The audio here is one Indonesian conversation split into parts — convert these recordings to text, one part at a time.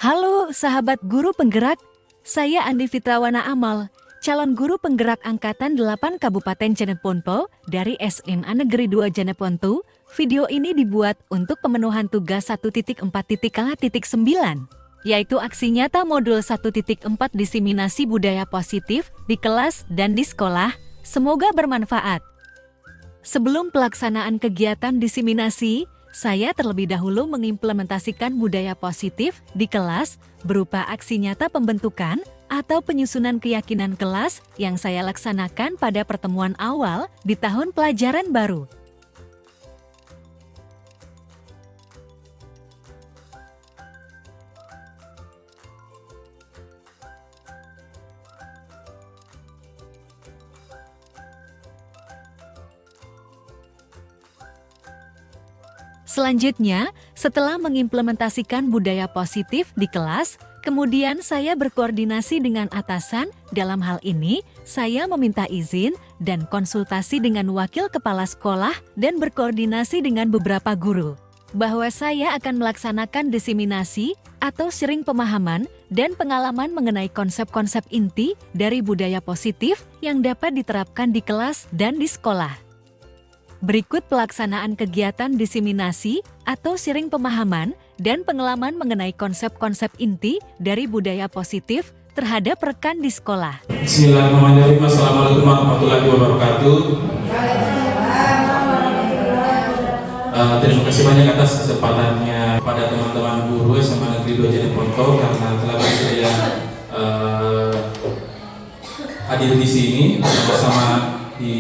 Halo sahabat guru penggerak, saya Andi Fitrawana Amal, calon guru penggerak Angkatan 8 Kabupaten Jeneponto dari SMA Negeri 2 Jeneponto. Video ini dibuat untuk pemenuhan tugas 1.4.9, yaitu aksi nyata modul 1.4 diseminasi budaya positif di kelas dan di sekolah. Semoga bermanfaat. Sebelum pelaksanaan kegiatan diseminasi, saya terlebih dahulu mengimplementasikan budaya positif di kelas berupa aksi nyata pembentukan atau penyusunan keyakinan kelas yang saya laksanakan pada pertemuan awal di tahun pelajaran baru. Selanjutnya, setelah mengimplementasikan budaya positif di kelas, kemudian saya berkoordinasi dengan atasan. Dalam hal ini, saya meminta izin dan konsultasi dengan wakil kepala sekolah dan berkoordinasi dengan beberapa guru, bahwa saya akan melaksanakan diseminasi atau sharing pemahaman dan pengalaman mengenai konsep-konsep inti dari budaya positif yang dapat diterapkan di kelas dan di sekolah. Berikut pelaksanaan kegiatan diseminasi atau sharing pemahaman dan pengalaman mengenai konsep-konsep inti dari budaya positif terhadap rekan di sekolah. Bismillahirrahmanirrahim. Assalamualaikum warahmatullahi wabarakatuh. Terima kasih banyak atas kesempatannya pada teman-teman guru SMA Negeri 2 Jeneponto karena telah bersedia hadir di sini bersama di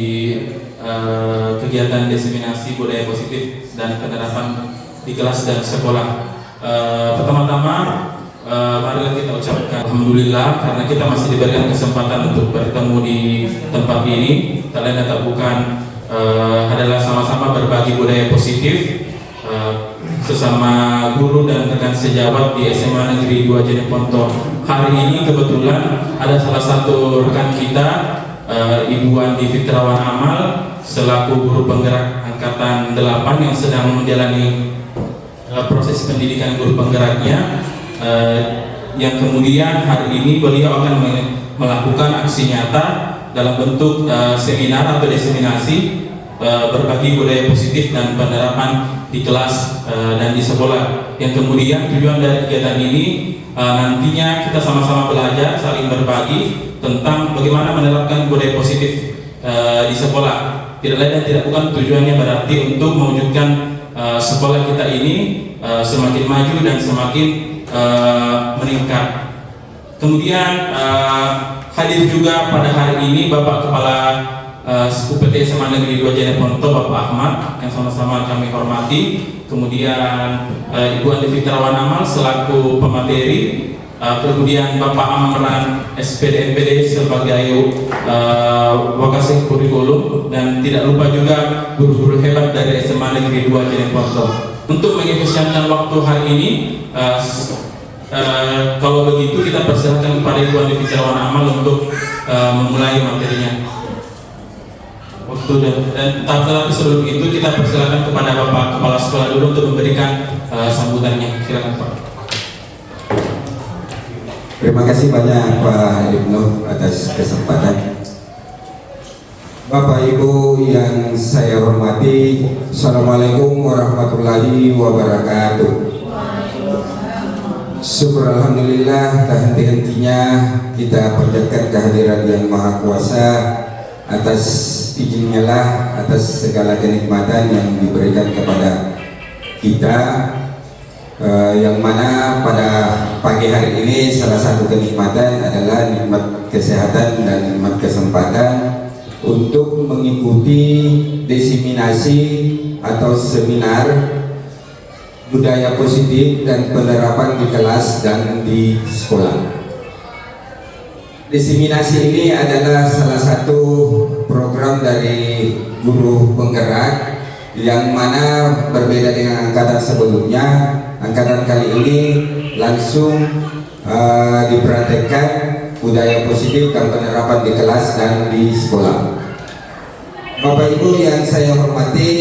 kegiatan diseminasi budaya positif dan penerapan di kelas dan sekolah. Pertama-tama, marilah kita ucapkan alhamdulillah karena kita masih diberikan kesempatan untuk bertemu di tempat ini. Tak lain tak bukan adalah sama-sama berbagi budaya positif sesama guru dan rekan sejawat di SMA Negeri 2 Jeneponto. Hari ini kebetulan ada salah satu rekan kita, Ibu Andi Fitrawana Amal, selaku guru penggerak Angkatan 8 yang sedang menjalani proses pendidikan guru penggeraknya, yang kemudian hari ini beliau akan melakukan aksi nyata dalam bentuk seminar atau diseminasi berbagi budaya positif dan penerapan di kelas dan di sekolah, yang kemudian tujuan dari kegiatan ini nantinya kita sama-sama belajar, saling berbagi tentang bagaimana menerapkan budaya positif di sekolah. Tidak lain dan tidak bukan tujuannya berarti untuk mewujudkan sekolah kita ini semakin maju dan semakin meningkat. Kemudian hadir juga pada hari ini Bapak Kepala UPT SMA Negeri 2 Jeneponto, Bapak Ahmad, yang sama-sama kami hormati. Kemudian Ibu Andi Fitrawana Amal selaku pemateri. Kemudian Bapak Amran SPD MPD sebagai wakasih kurikulum, dan tidak lupa juga guru-guru hebat dari SMA Negeri 2 Jeneponto. Untuk mengefisienkan waktu hari ini, kalau begitu kita persilakan kepada Ibu Andi Fitrawana Amal untuk memulai materinya. Waktu dan tapi sebelum itu kita persilakan kepada Bapak Kepala Sekolah dulu untuk memberikan sambutannya. Silakan Pak. Terima kasih banyak Pak Ibnu atas kesempatan. Bapak Ibu yang saya hormati, Assalamualaikum warahmatullahi wabarakatuh. Syukur alhamdulillah, tak henti-hentinya kita panjatkan kehadiran yang Maha Kuasa atas izinnya lah, atas segala kenikmatan yang diberikan kepada kita. Yang mana pada pagi hari ini salah satu kenikmatan adalah nikmat kesehatan dan nikmat kesempatan untuk mengikuti diseminasi atau seminar budaya positif dan penerapan di kelas dan di sekolah. Diseminasi ini adalah salah satu program dari guru penggerak yang mana berbeda dengan angkatan sebelumnya. Angkatan kali ini langsung dipraktekkan budaya positif dan penerapan di kelas dan di sekolah. Bapak Ibu yang saya hormati,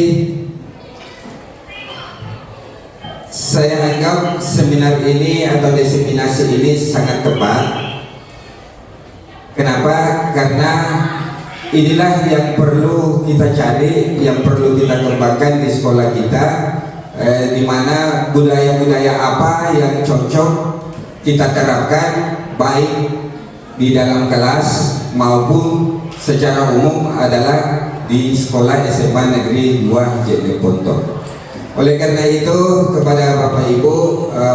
saya anggap seminar ini atau diseminasi ini sangat tepat. Kenapa? Karena inilah yang perlu kita cari, yang perlu kita kembangkan di sekolah kita, di mana budaya-budaya apa yang cocok kita terapkan baik di dalam kelas maupun secara umum adalah di sekolah SMA Negeri 2 Jeneponto. Oleh karena itu kepada Bapak Ibu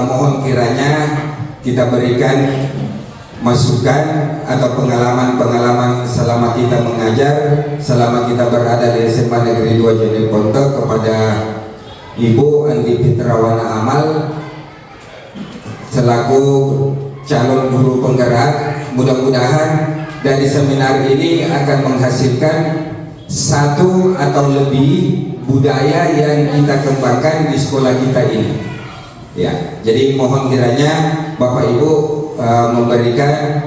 mohon kiranya kita berikan masukan atau pengalaman-pengalaman selama kita mengajar, selama kita berada di SMA Negeri 2 Jeneponto kepada Ibu Andi Fitrawana Amal selaku calon guru penggerak. Mudah-mudahan dari seminar ini akan menghasilkan satu atau lebih budaya yang kita kembangkan di sekolah kita ini. Ya, jadi mohon kiranya Bapak Ibu memberikan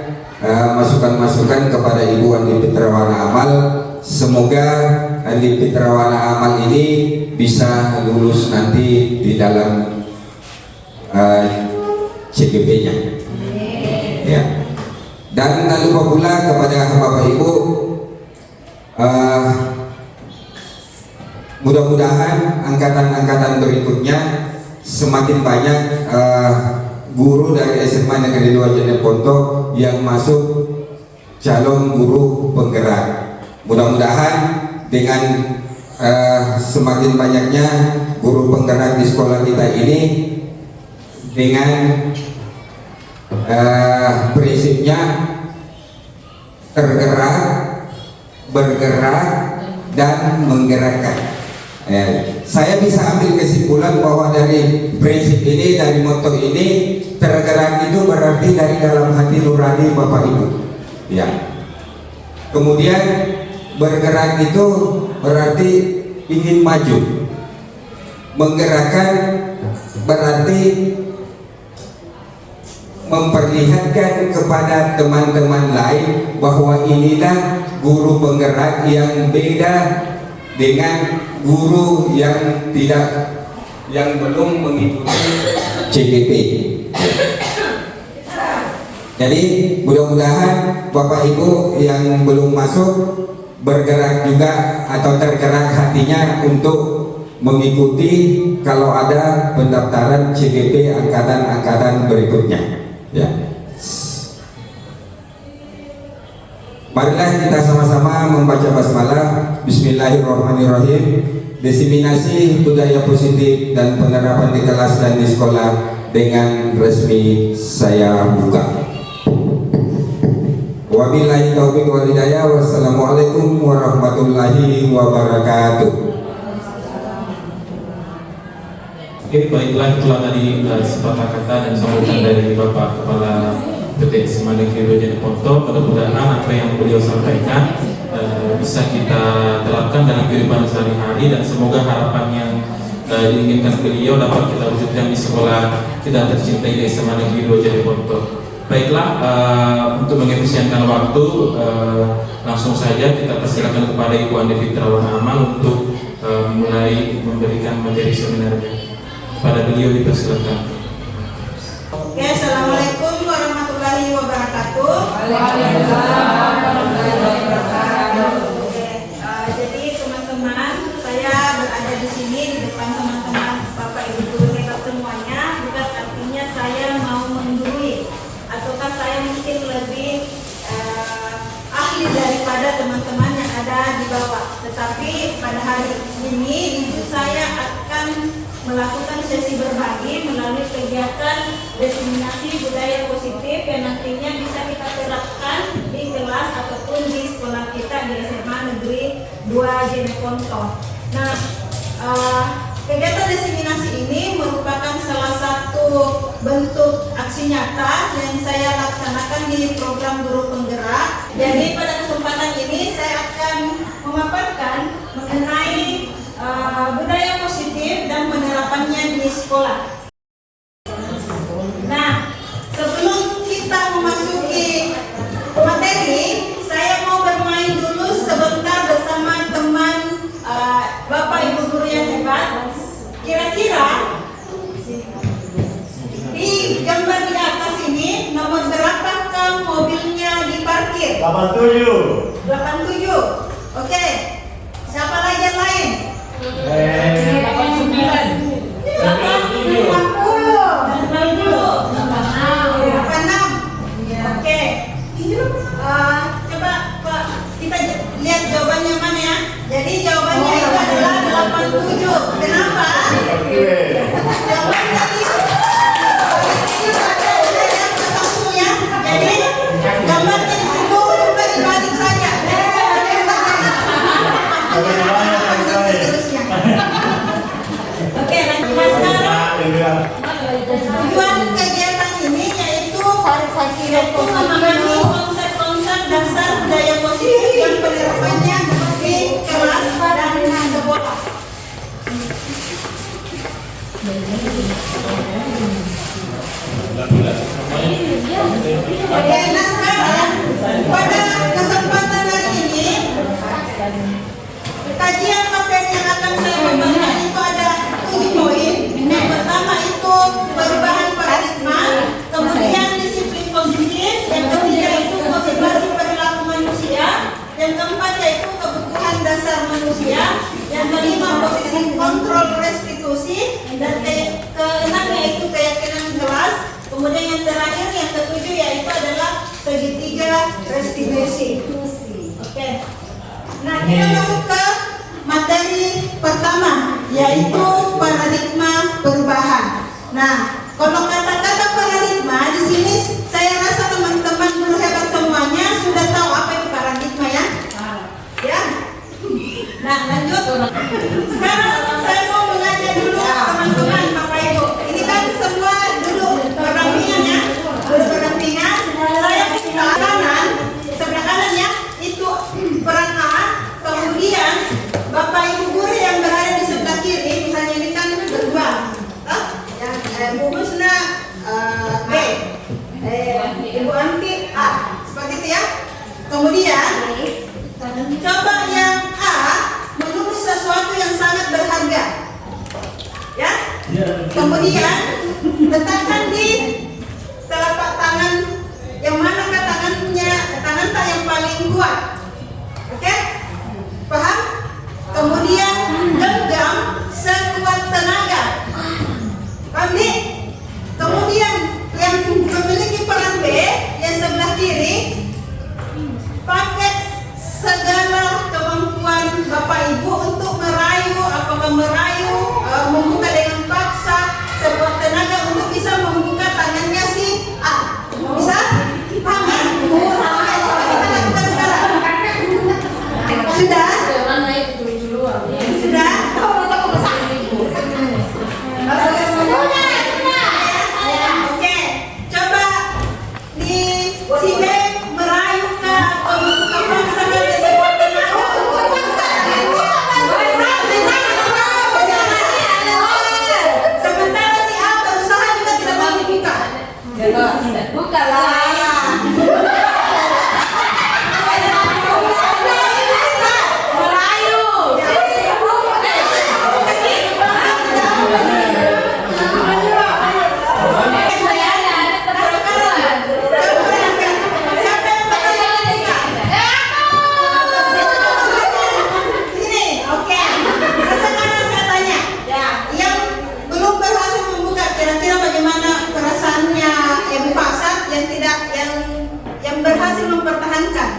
masukan-masukan kepada Ibu Andi Fitrawana Amal. Semoga Andi Fitrawana Amal ini bisa lulus nanti di dalam CGP-nya. Ya. Dan tak lupa pula kepada Bapak Ibu, mudah-mudahan angkatan-angkatan berikutnya semakin banyak guru dari SMA Negeri 2 Jeneponto yang masuk calon guru penggerak. Mudah-mudahan dengan semakin banyaknya guru penggerak di sekolah kita ini, dengan prinsipnya tergerak, bergerak, dan menggerakkan. Saya bisa ambil kesimpulan bahwa dari prinsip ini, dari moto ini, tergerak itu berarti dari dalam hati nurani Bapak Ibu. Ya. Kemudian bergerak itu berarti ingin maju. Menggerakkan berarti memperlihatkan kepada teman-teman lain bahwa inilah guru penggerak yang beda dengan guru yang belum mengikuti CPP. Jadi mudah-mudahan Bapak Ibu yang belum masuk bergerak juga atau tergerak hatinya untuk mengikuti kalau ada pendaftaran CPP angkatan-angkatan berikutnya. Ya. Marilah kita sama-sama membaca basmalah. Bismillahirrahmanirrahim. Diseminasi budaya positif dan penerapan di kelas dan di sekolah dengan resmi saya buka. Wabillahi taufiq wal hidayah. Wassalamualaikum warahmatullahi wabarakatuh. Oke, baiklah, itulah tadi sepatah kata dan sambutan dari Bapak Kepala PT SMA Negeri 2 Jeneponto. Mudah-mudahan apa yang beliau sampaikan bisa kita terapkan dalam kehidupan sehari-hari, dan semoga harapan yang diinginkan beliau dapat kita wujudkan di sekolah kita tercintai di SMA Negeri 2 Jeneponto. Baiklah, untuk mengefisienkan waktu, langsung saja kita persilakan kepada Ibu Andi Fitrawana Amal untuk mulai memberikan materi seminarnya. Pada beliau dipersilakan. Oke, assalamualaikum warahmatullahi wabarakatuh. Oke, jadi teman-teman, saya berada di sini di depan teman-teman Bapak Ibu guru hebat semuanya. Bukan artinya saya mau menggurui, ataukah saya mungkin lebih ahli daripada teman-teman yang ada di bawah. Tetapi pada hari ini saya akan melakukan sesi berbagi melalui kegiatan diseminasi budaya positif yang nantinya bisa kita terapkan di kelas ataupun di sekolah kita di SMA Negeri 2 Jeneponto. Nah, kegiatan diseminasi ini merupakan salah satu bentuk aksi nyata yang saya laksanakan di program guru penggerak. Jadi pada kesempatan ini saya akan memaparkan mengenai budaya positif dan penerapannya di sekolah. Nah, sebelum kita memasuki materi, saya mau bermain dulu sebentar bersama teman Bapak Ibu guru yang hebat. Kira-kira 87. 87. Oke. Siapa lagi yang lain? 86. Oke. Coba Pak, kita lihat jawabannya mana ya. Jadi jawabannya itu adalah 87. Kenapa? Jawabannya itu ada yang ketemu ya. Jadi gambarnya di situ coba dibalik saja. Seterusnya. Oke, lanjut sekarang. Tujuan kegiatan ini yaitu memahami konsep-konsep dasar budaya positif dan penerapannya di kelas dan sekolah. Oke, nah sekarang pada kesempatan hari ini kajian materi yang akan saya bagikan itu ada 7 poin. Yang pertama itu perubahan paradigma, kemudian disiplin positif, yang ketiga itu konservasi perilaku manusia, yang keempat yaitu kebutuhan dasar manusia, yang kelima posisi kontrol restitusi, dan keenam yaitu keyakinan kelas, kemudian yang terakhir yang ketujuh yaitu adalah segitiga restitusi. Oke. Nah, kita masuk ke materi pertama, yaitu paradigma perubahan. Nah, kalau kata-kata paradigma di sini, saya rasa teman-teman guru hebat semuanya sudah tahu apa itu paradigma ya. Ya. Nah, lanjut. Sekarang saya mau mengajak dulu teman-teman, Bapak Ibu. Ini kan semua duduk berdampingan ya, duduk berdampingan. Saya di sebelah kanan, ya, itu peran A. Kemudian Bapak Ibu guru yang berada di sebelah kiri, misalnya ini kan berdua, yang Bu Musna B, Ibu Anti A, seperti itu ya. Kemudian coba yang A menulis sesuatu yang sangat berharga, ya. Kemudian letakkan di telapak tangan yang mana tangan tak yang paling kuat. Oke? Paham? Kemudian genggam sekuat tenaga. Paham nih? Kemudian yang memiliki peran B yang sebelah kiri, pakai segala kemampuan Bapak Ibu untuk merayu, membuka dengan paksa sekuat tenaga untuk bisa membuka tangannya si A. Bisa? Paham ya? Coba kita lakukan sekarang. Sudah? Sudah? Oke, coba di sini merayu kah atau membuka paksa dengan sekuat tenaga untuk paksa. Sementara si A berusaha juga tidak mau dibuka. Buka lah. Yang berhasil mempertahankan.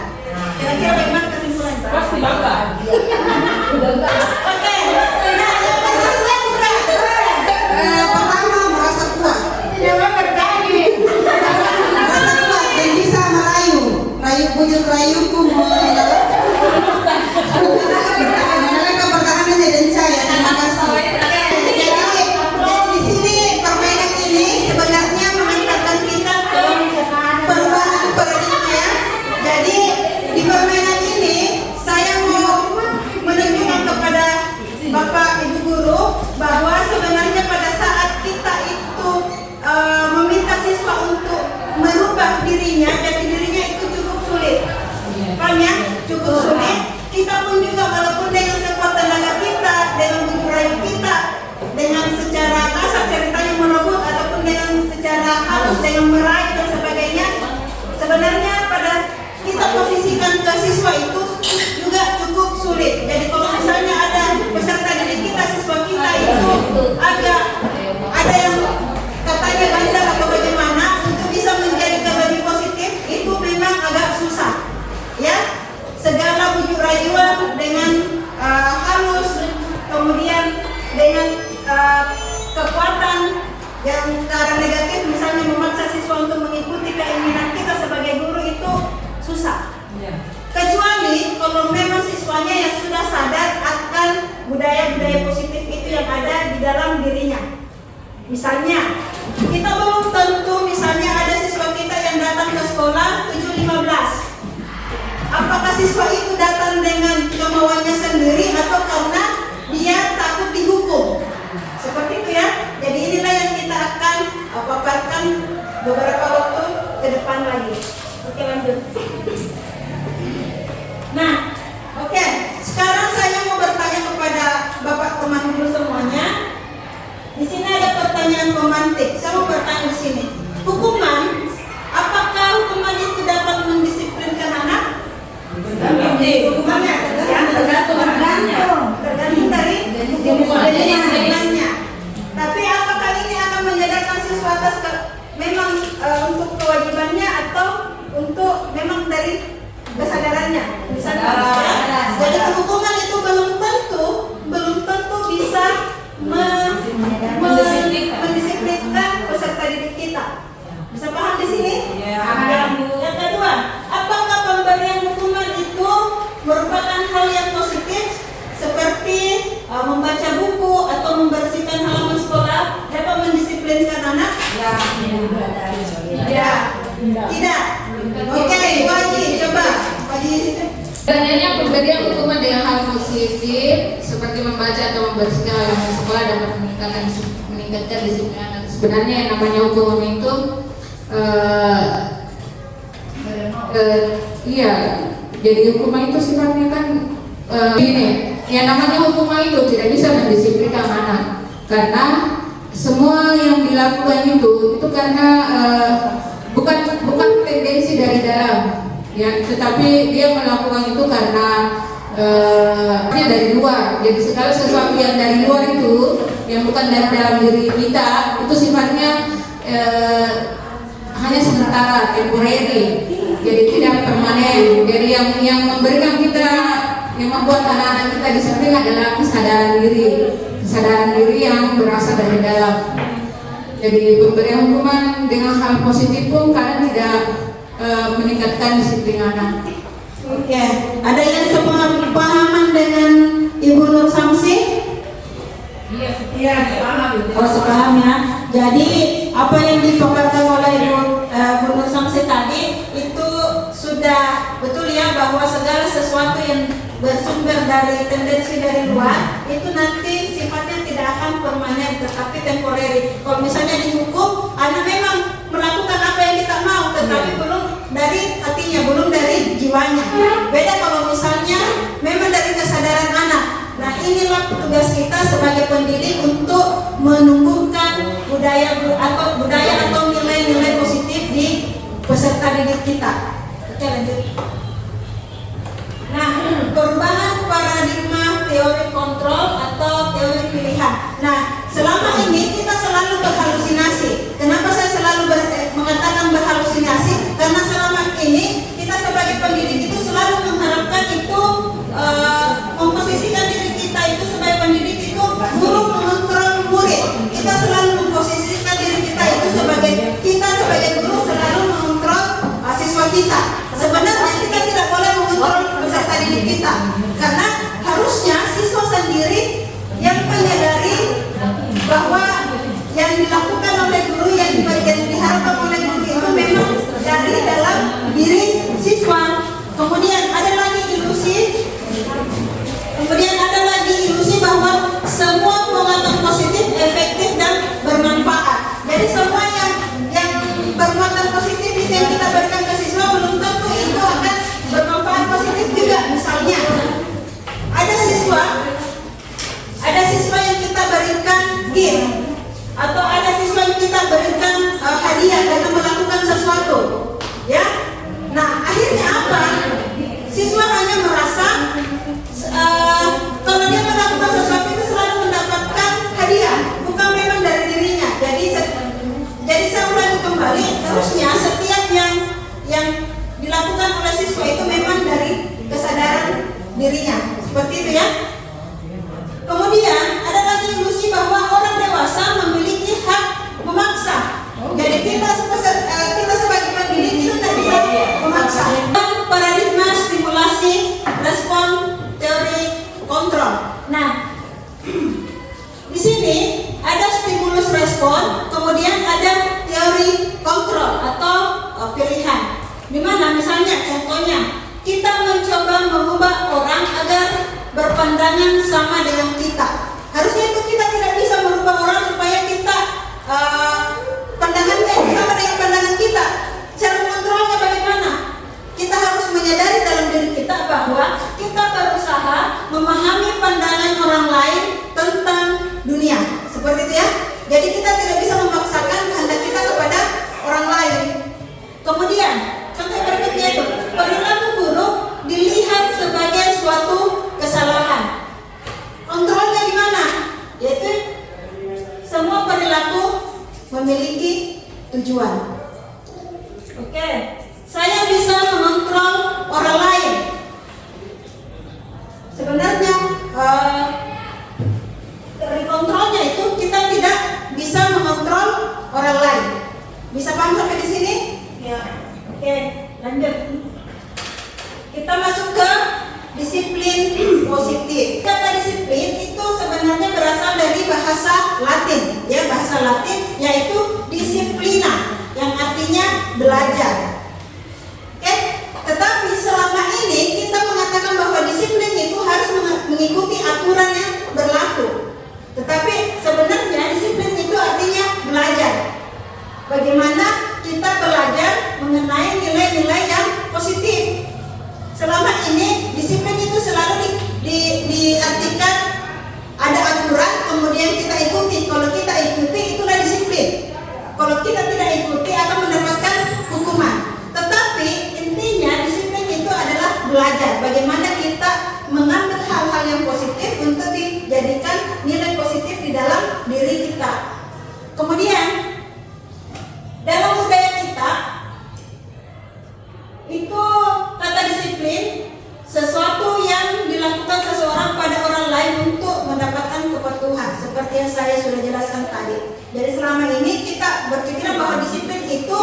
Kira-kira bagaimana kesimpulan? Pasti bangga. Oke. Nah, yang berhasil bukan. Pertama merasa kuat. Merasa kuat dan bisa merayu. Bujuk rayuku mengenai kepertahanannya dan saya. Terima kasih. Jadi di sini permainan ini sebenarnya mengantarkan kita ke perubahan paradigma ya. Jadi di permainan ini saya mau menunjukkan kepada Bapak Ibu guru bahwa sebenarnya pada saat kita itu meminta siswa untuk merubah dirinya, jati dirinya itu cukup sulit. Paham ya? Cukup sulit. Kita pun juga walaupun dengan sekuat tenaga kita, dengan bujuk rayu kita, dengan secara kasar ceritanya merebut ataupun dengan secara halus dengan merayu dan sebagainya, sebenarnya pada kita posisi siswa itu juga cukup sulit. Jadi kalau misalnya ada peserta didik kita, siswa kita itu agak ada yang katanya bandel atau bagaimana, untuk bisa menjadikan lebih positif itu memang agak susah. Ya, segala bujuk rayuan dengan halus, kemudian dengan kekuatan yang ke arah negatif, misalnya memaksa siswa untuk mengikuti keinginan kita sebagai guru, itu susah. Kecuali kalau memang siswanya yang sudah sadar akan budaya-budaya positif itu yang ada di dalam dirinya. Misalnya, kita belum tentu misalnya ada siswa kita yang datang ke sekolah 7.15. Apakah siswa itu datang dengan kemauannya sendiri atau karena dia takut dihukum? Seperti itu ya. Jadi inilah yang kita akan paparkan beberapa waktu ke depan lagi. Oke, lanjut. Nah, oke. Sekarang saya mau bertanya kepada Bapak teman guru semuanya. Di sini ada pertanyaan pemantik. Saya mau bertanya di sini. Hukuman, apakah hukuman itu dapat mendisiplinkan anak? Hukumannya tergantung dari disiplinnya. Tapi apakah ini akan menyadarkan siswa atas memang untuk kewajibannya atau untuk memang dari kesadarannya? Jadi hukuman itu belum tentu bisa mendisiplinkan peserta didik kita. Bisa paham di sini? Yang kedua, apakah pemberian hukuman itu merupakan hal yang positif seperti membaca buku atau membersihkan halaman sekolah dapat mendisiplinkan anak? Tidak. Oke, Waji, coba. Waji. Sebenarnya pemberian hukuman dengan hal positif seperti membaca atau membersihkan halaman sekolah dapat meningkatkan disiplin anak. Sebenarnya yang namanya hukuman itu iya, jadi hukuman itu sifatnya kan ini, yang namanya hukuman itu tidak bisa mendisiplinkan anak, karena semua yang dilakukan itu karena bukan tendensi dari dalam, ya, tetapi dia melakukan itu karena dari luar. Jadi segala sesuatu yang dari luar itu, yang bukan dari dalam diri kita, itu sifatnya hanya sementara, temporary, jadi tidak permanen. Jadi yang memberikan kita, yang membuat anak-anak kita disiplin adalah kesadaran diri yang berasal dari dalam. Jadi pemberian hukuman dengan hal positif pun kadang tidak meningkatkan disiplin anak. Oke, ada yang sepahaman dengan Ibu Nur Samsi? Iya, sepaham. Oh, sepaham ya. Jadi apa yang dipaparkan oleh Bu Nur Samsi tadi itu sudah betul ya, bahwa segala sesuatu yang bersumber dari tendensi dari luar itu nanti sifatnya tidak akan permanen tetapi temporary. Kalau misalnya dihukum, anak memang melakukan apa yang kita mau tetapi belum dari hatinya, belum dari jiwanya. Beda kalau misalnya memang dari kesadaran anak. Nah, inilah tugas kita sebagai pendidik untuk menumbuhkan budaya atau nilai-nilai positif di peserta didik kita. Oke, lanjut. Nah, perubahan paradigma teori kontrol atau teori pilihan. Nah, selama ini kita selalu berhalusinasi. Kenapa saya selalu mengatakan berhalusinasi? Karena selama ini kita sebagai pendidik itu selalu mengharapkan itu memposisikan diri kita itu sebagai pendidik itu guru mengontrol murid. Kita selalu memposisikan diri kita itu sebagai guru selalu mengontrol siswa kita. Sebenarnya kita tidak boleh mengontrol peserta didik kita, karena harusnya siswa sendiri yang menyadari bahwa yang dilakukan oleh guru, yang diharapkan oleh guru itu memang dari dalam diri siswa. Kemudian ada lagi ilusi bahwa semua penguatan positif efektif dan bermanfaat. Jadi semua yang bermuatan positif itu yang kita berikan ke siswa belum tentu itu akan bermanfaat positif juga. Misalnya ada siswa yang kita berikan gift, atau ada siswa yang kita berikan hadiah karena melakukan sesuatu, ya. Nah, akhirnya apa? Siswa respon, kemudian ada teori kontrol atau pilihan. Dimana misalnya contohnya kita mencoba mengubah orang agar berpandangan sama dengan kita. Harusnya itu kita tidak bisa merubah orang supaya kita pandangannya sama dengan pandangan kita. Cara mengontrolnya bagaimana? Kita harus menyadari dalam diri kita bahwa kita berusaha memahami pandangan orang lain tentang dunia. Seperti itu ya. Jadi kita tidak bisa memaksakan kehendak kita kepada orang lain. Kemudian contoh berikutnya itu perilaku buruk dilihat sebagai suatu kesalahan. Kontrolnya di mana? Yaitu semua perilaku memiliki tujuan. Oke, saya bisa mengontrol orang lain. Sebenarnya dari kontrolnya itu kita tidak bisa mengontrol orang lain. Bisa paham sampai di sini? Ya. Oke, lanjut. Kita masuk ke disiplin positif. Kata disiplin itu sebenarnya berasal dari bahasa Latin, ya, bahasa Latin yaitu disiplina, yang artinya belajar. Oke, tetapi selama ini kita mengatakan bahwa disiplin itu harus mengikuti aturan yang berlaku. Tetapi sebenarnya disiplin itu artinya belajar. Bagaimana kita belajar mengenai nilai-nilai yang positif. Selama ini disiplin itu selalu diartikan ada aturan kemudian kita ikuti. Kalau kita ikuti itulah disiplin. Kalau kita tidak ikuti akan mendapatkan hukuman. Tetapi intinya disiplin itu adalah belajar bagaimana kita mengambil hal-hal yang positif untuk dijadikan nilai positif di dalam diri kita. Kemudian dalam budaya kita itu kata disiplin sesuatu yang dilakukan seseorang pada orang lain untuk mendapatkan kepatuhan, seperti yang saya sudah jelaskan tadi. Jadi selama ini kita berpikiran bahwa disiplin itu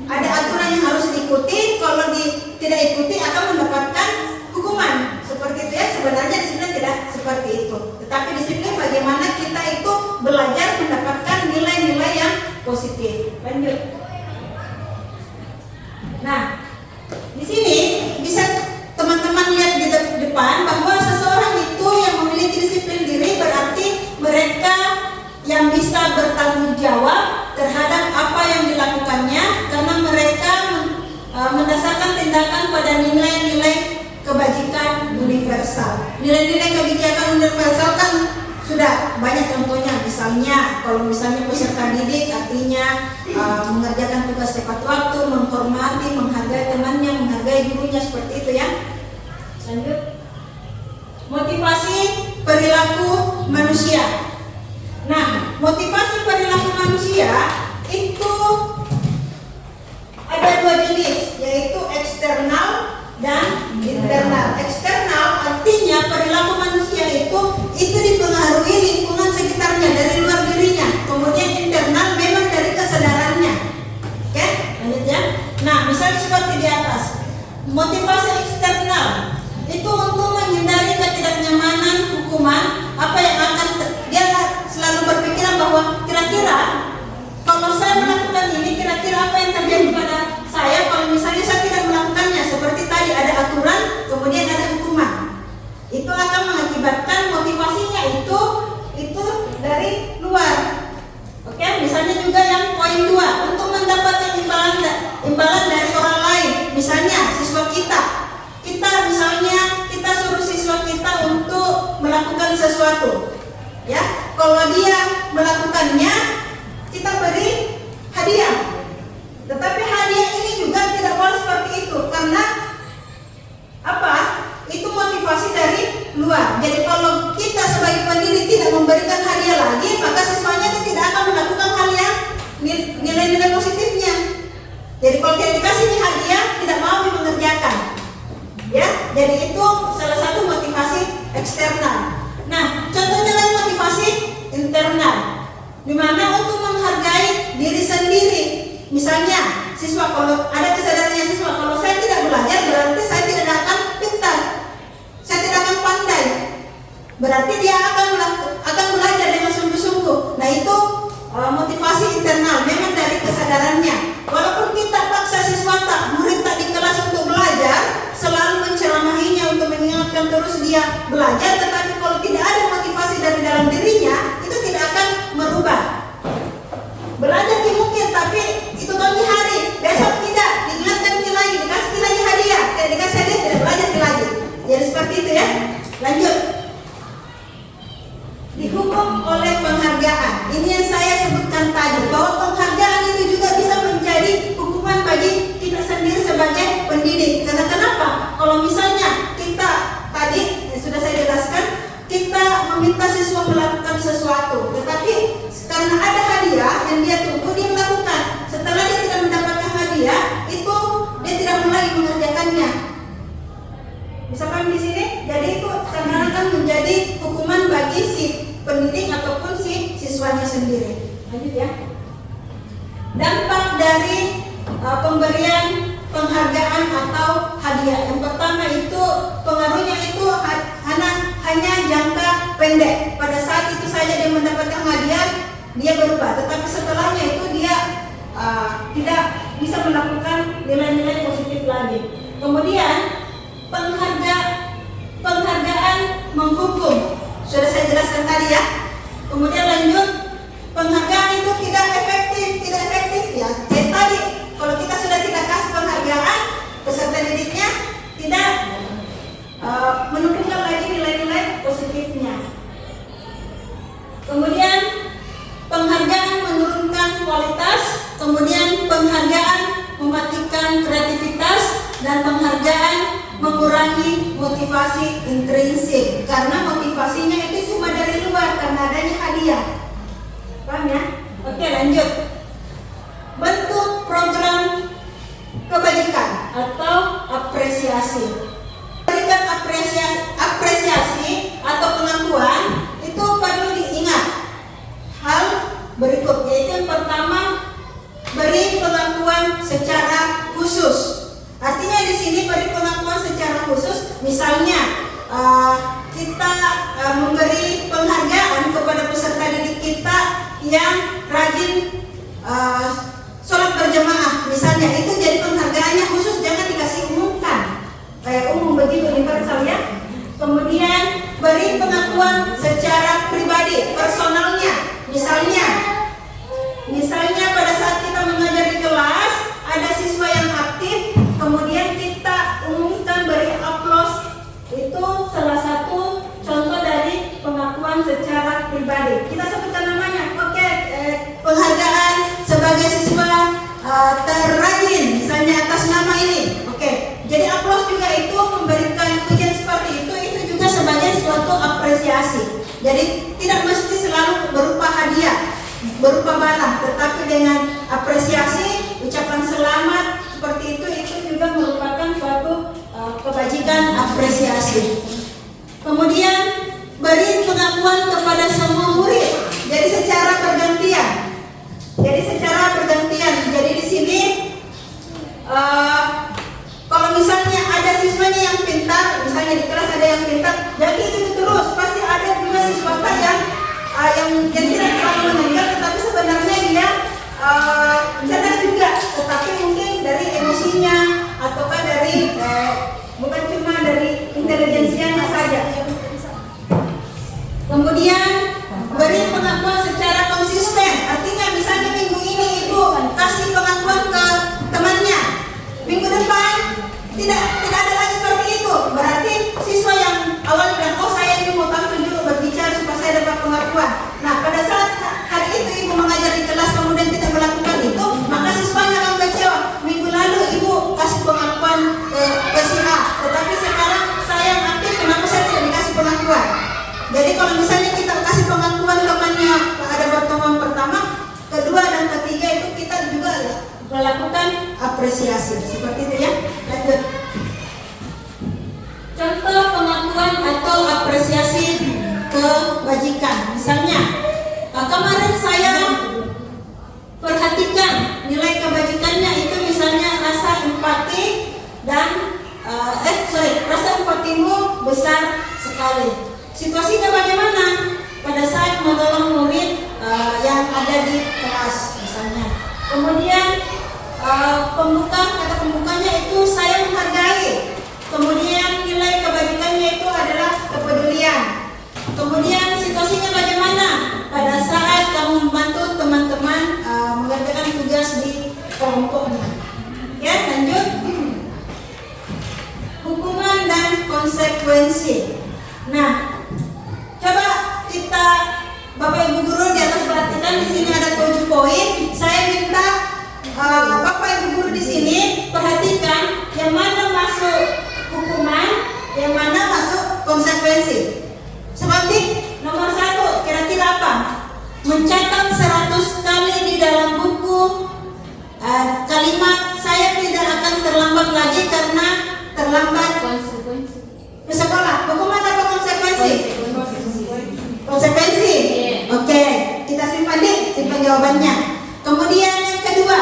ada aturan yang harus diikuti, kalau tidak ikuti akan mendapatkan hukuman. Seperti itu ya, sebenarnya disiplin tidak seperti itu. Tetapi disiplin bagaimana kita itu belajar mendapatkan nilai-nilai yang positif. Lanjut. Nah, di sini bisa teman-teman lihat di depan bahwa seseorang itu yang memiliki disiplin diri berarti mereka yang bisa bertanggung jawab terhadap apa yang dilakukannya karena mereka mendasarkan tindakan pada nilai-nilai kebajikan universal. Nilai-nilai kebijakan universal kan sudah banyak contohnya. Misalnya kalau misalnya peserta didik artinya mengerjakan tugas tepat waktu, menghormati, menghargai temannya, menghargai gurunya, seperti itu ya. Lanjut. Motivasi perilaku manusia. Nah, motivasi perilaku manusia itu ada dua jenis, yaitu eksternal dan internal. Eksternal artinya perilaku manusia itu dipengaruhi lingkungan sekitarnya dari luar dirinya. Kemudian internal memang dari kesadarannya. Oke, lanjut ya. Nah, misalnya seperti di atas. Motivasi eksternal itu untuk menghindari ketidaknyamanan hukuman, apa yang akan dia selalu berpikiran bahwa kira-kira kalau saya melakukan ini, kira-kira apa yang terjadi pada saya kalau misalnya saya tidak melakukannya. Seperti tadi ada aturan, kemudian ada hukuman. Itu akan mengakibatkan motivasinya itu dari luar. Oke, misalnya juga yang poin 2, untuk mendapatkan imbalan dari orang lain. Misalnya siswa kita misalnya kita suruh siswa kita untuk melakukan sesuatu. Ya, kalau dia melakukannya, kita beri hadiah. Tetapi hadiah ini juga tidak boleh seperti itu, karena apa? Itu motivasi dari luar. Jadi kalau kita sebagai pendidik tidak memberikan hadiah lagi, maka siswanya itu tidak akan melakukan hal yang nilai-nilai positifnya. Jadi kalau tidak dikasih hadiah, tidak mau mengerjakan. Ya, jadi itu salah satu motivasi eksternal. Nah, contohnya lagi motivasi internal, di mana untuk menghargai diri sendiri. Misalnya, siswa kalau ada kesadarannya siswa, kalau saya tidak belajar berarti saya tidak akan pintar, saya tidak akan pandai. Berarti dia akan belajar dengan sungguh-sungguh. Nah itu oleh penghargaan. Ini yang saya sebutkan tadi, bahwa penghargaan itu juga bisa menjadi hukuman bagi kita sendiri sebagai pendidik. Karena kenapa? Kalau misalnya kita tadi sudah saya jelaskan, kita meminta siswa melakukan sesuatu, tetapi karena ada hadiah yang dia tunggu, dia melakukan. Setelah dia tidak mendapatkan hadiah, itu dia tidak mulai mengerjakannya. Misalkan di sini, jadi itu karena akan menjadi hukuman bagi si pendidik ataupun si siswanya sendiri. Lanjut ya. Dampak dari pemberian penghargaan atau hadiah. Yang pertama itu pengaruhnya itu hanya jangka pendek. Pada saat itu saja dia mendapatkan hadiah, dia berubah. Tetapi setelahnya itu dia tidak bisa melakukan nilai-nilai positif lagi. Kemudian penghargaan menghukum. Sudah saya jelaskan tadi ya. Kemudian lanjut, penghargaan itu tidak efektif ya. Kayak tadi, kalau kita sudah tidak kasih penghargaan, peserta didiknya tidak menunjukkan lagi nilai-nilai positifnya. Kemudian penghargaan menurunkan kualitas, kemudian penghargaan mematikan kreativitas, dan penghargaan mengurangi motivasi intrinsik. Karena motivasinya itu cuma dari luar karena adanya hadiah. Paham ya? Oke, lanjut. Bentuk program kebajikan atau apresiasi. Berikan apresiasi atau pengakuan itu perlu diingat hal berikut, yaitu yang pertama, beri pengakuan secara khusus. Artinya di sini beri pengakuan secara khusus, misalnya kita memberi penghargaan kepada peserta didik kita yang rajin sholat berjamaah, misalnya, itu jadi penghargaannya khusus, jangan dikasih umumkan kayak umum begitu universal ya. Kemudian beri pengakuan secara pribadi, personalnya, misalnya pada saat kita mengajar di kelas ada siswa yang aktif, kemudian kita umumkan, beri aplaus. Itu salah satu contoh dari pengakuan secara pribadi. Kita sebutkan namanya, oke, penghargaan sebagai siswa terrajin, misalnya atas nama ini. Oke, jadi aplaus juga itu, memberikan pujian seperti itu juga sebagai suatu apresiasi. Jadi tidak mesti selalu berupa hadiah, berupa barang, tetapi dengan apresiasi, ucapan selamat seperti itu juga merupakan suatu kebajikan apresiasi. Kemudian beri pengakuan kepada semua murid. Jadi secara bergantian. Jadi di sini kalau misalnya ada siswanya yang pintar, misalnya di kelas ada yang pintar, jadi itu terus pasti ada juga siswa yang tidak selalu mendengar, tetapi sebenarnya dia cerdas juga, tetapi mungkin dari emosinya ataukah dari bukan cuma dari intelijensianya saja. Kemudian beri pengakuan secara konsisten, artinya misalnya minggu ini ibu kasih pengakuan ke temannya, minggu depan tidak ada lagi seperti itu, berarti siswa yang awalnya bilang, oh saya ini mau tampil dulu berbicara supaya saya dapat pengakuan. Nah pada saat hari itu ibu mengajar di kelas kemudian tidak melakukan itu, maka siswanya akan kecewa. Minggu lalu ibu kasih pengakuan ke si A, tetapi sekarang saya yang aktif, kenapa saya tidak dikasih pengakuan? Jadi kalau misalnya kita kasih pengakuan temannya pada pertemuan pertama, kedua dan ketiga itu kita juga melakukan apresiasi seperti itu ya. Lanjut. Contoh pengakuan atau apresiasi kebajikan, misalnya kemarin saya perhatikan nilai kebajikannya itu misalnya rasa empati dan rasa empatimu besar sekali. Situasinya bagaimana? Pada saat menolong murid yang ada di kelas misalnya. Kemudian kata pembukanya itu saya menghargai. Kemudian nilai kebajikannya itu adalah kepedulian. Kemudian situasinya bagaimana? Pada saat kamu membantu teman-teman mengerjakan tugas di kelompoknya. Ya, lanjut. Hukuman dan konsekuensi. Nah, coba kita Bapak mencatat 100 kali di dalam buku kalimat saya tidak akan terlambat lagi karena terlambat ke sekolah. Hukuman apa konsekuensi? Konsekuensi. Oke, kita simpan jawabannya. Kemudian yang kedua,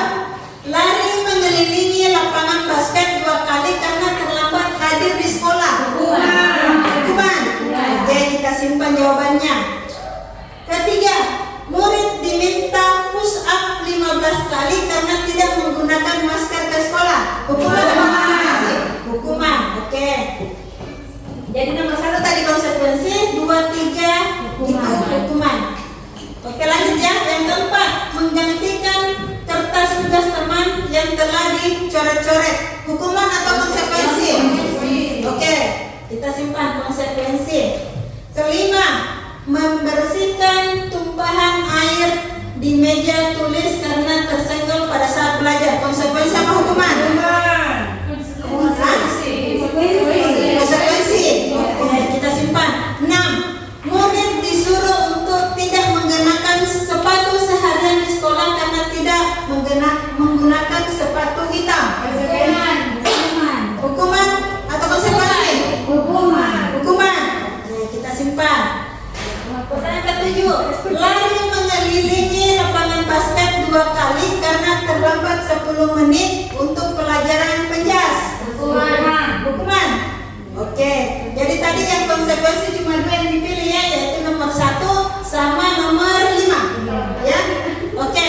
lari mengelilingi lapangan basket 2 kali karena terlambat hadir di sekolah. Hukuman. Oke, kita simpan jawabannya. Ketiga, murid diminta push up 15 kali karena tidak menggunakan masker ke sekolah. Hukuman apa konsekuensi? Hukuman. Oke. Jadi nomor 1 tadi konsekuensi, 2, 3 itu hukuman. Oke, lanjut ya. Yang keempat, menggantikan kertas tugas teman yang telah dicoret-coret. Hukuman atau konsekuensi? Oke, kita simpan konsekuensi. Kelima, membersihkan tumpahan air di meja tulis karena tersenggol pada saat belajar. Konsekuensi apa hukuman? Konsekuensi. Oke, kita simpan. 6. Murid disuruh untuk tidak mengenakan sepatu seharian di sekolah karena tidak menggunakan sepatu hitam. Hukuman atau konsekuensi? Hukuman. Oke, kita simpan. Pertanyaan ketujuh, lari mengelilingi lapangan basket 2 kali karena terlambat 10 menit untuk pelajaran penjas. Hukuman. Oke, jadi tadi yang konsekuensi cuma 2 yang dipilih ya, yaitu nomor 1 sama nomor 5. Ya, oke.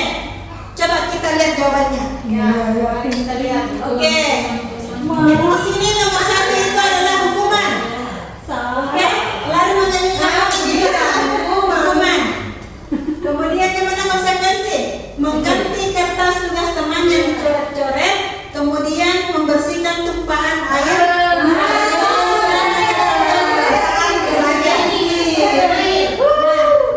Coba kita lihat jawabannya. Kita lihat. Oke. Di sini nomor 1 itu adalah hukuman. Oke, lari mengelilingi hukuman. Kemudian yang mana konsekuensi? Mengganti kertas tugas teman yang dicoret-coret, kemudian membersihkan tumpahan air.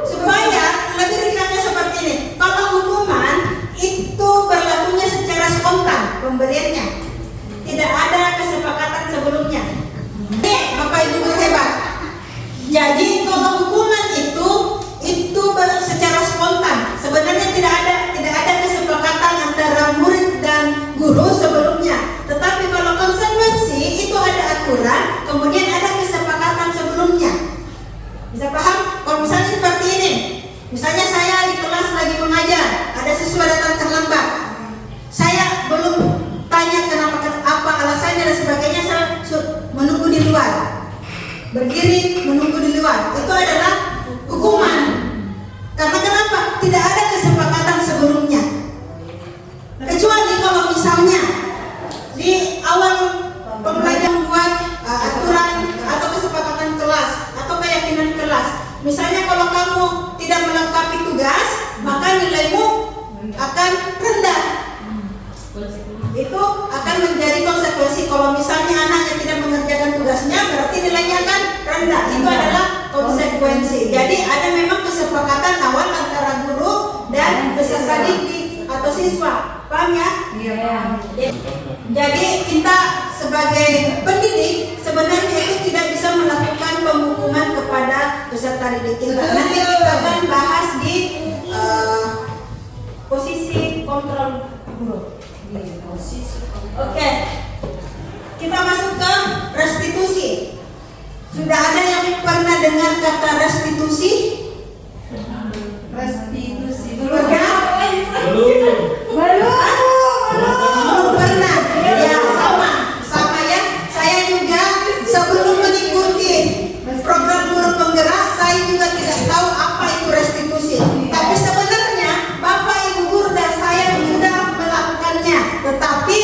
Supaya lebih ringkasnya seperti ini. Kalau hukuman itu berlakunya secara spontan pemberiannya, tidak ada kesepakatan sebelumnya. Bapak Ibu guru hebat. Jadi kalau hukuman itu secara spontan, sebenarnya tidak ada kesepakatan antara murid dan guru sebelumnya. Tetapi kalau konsekuensi itu ada aturan, kemudian ada kesepakatan sebelumnya. Bisa paham? Kalau misalnya seperti ini, misalnya saya di kelas lagi mengajar, ada siswa datang terlambat, saya belum tanya apa alasannya dan sebagainya, saya menunggu di luar, berdiri menunggu di luar, itu adalah hukuman. Karena kenapa? Tidak ada kesepakatan sebelumnya. Kecuali kalau misalnya di awal pembelajaran buat aturan atau kesepakatan kelas atau keyakinan kelas. Misalnya kalau kamu tidak melengkapi tugas, maka nilaimu akan rendah. Itu akan menjadi konsekuensi. Kalau misalnya anaknya tidak mengerjakan tugasnya, berarti nilainya akan rendah. Itu adalah konsekuensi. Jadi ada memang kesepakatan awal antara guru dan peserta didik atau siswa. Paham ya? Iya. Jadi kita sebagai pendidik sebenarnya itu tidak bisa melakukan penghukuman kepada peserta didik kita. Nanti kita akan bahas di posisi kontrol guru. Oke. Kita masuk ke restitusi. Sudah ada yang pernah dengar kata restitusi? Restitusi dulu kan? Belum pernah. Ya sama ya. Saya juga sebelum mengikuti program guru penggerak, saya juga tidak tahu apa itu restitusi. Tapi sebenarnya Bapak Ibu guru dan saya sudah melakukannya, tetapi